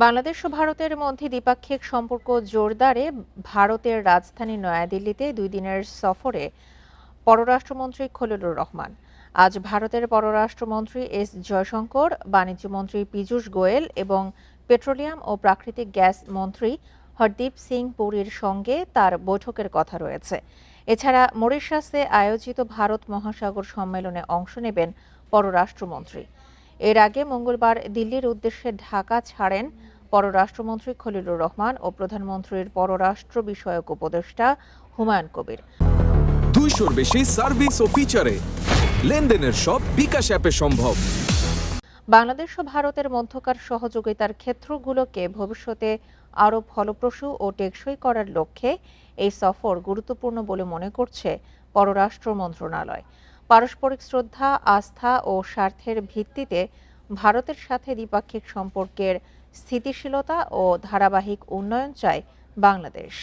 বাংলাদেশ ও ভারতের মধ্যে দ্বিপাক্ষিক সম্পর্ক জোরদারে ভারতের রাজধানী নয়াদিল্লিতে ২ দিনের সফরে পররাষ্ট্রমন্ত্রী খলিলুর রহমান। আজ ভারতের পররাষ্ট্রমন্ত্রী এস জয়শঙ্কর, বাণিজ্যমন্ত্রী পীযূষ গোয়েল এবং পেট্রোলিয়াম ও প্রাকৃতিক গ্যাস মন্ত্রী হরদীপ সিং পুরীর সঙ্গে তার বৈঠকের কথা রয়েছে। এছাড়া মরিশাসে আয়োজিত ভারত মহাসাগর সম্মেলনে অংশ নেবেন পররাষ্ট্রমন্ত্রী। এর আগে মঙ্গলবার দিল্লির উদ্দেশ্যে ঢাকা ছাড়েন পররাষ্ট্রমন্ত্রী খলিলুর রহমান ও প্রধানমন্ত্রীর পররাষ্ট্র বিষয়ক উপদেষ্টা হুমায়ুন কবির। 200-র বেশি সার্ভিস ও ফিচারে লেনদেনের সব বিকাশ অ্যাপে সম্ভব। বাংলাদেশ ও ভারতের মধ্যকার সহযোগিতার ক্ষেত্রগুলোকে ভবিষ্যতে আরও ফলপ্রসূ ও টেকসই করার লক্ষ্যে এই সফর গুরুত্বপূর্ণ বলে মনে করছে পররাষ্ট্র মন্ত্রণালয়। পারস্পরিক শ্রদ্ধা, আস্থা ও স্বার্থের ভিত্তিতে ভারতের সাথে দ্বিপাক্ষিক সম্পর্কের স্থিতিশীলতা ও ধারাবাহিক উন্নয়ন চায় বাংলাদেশ।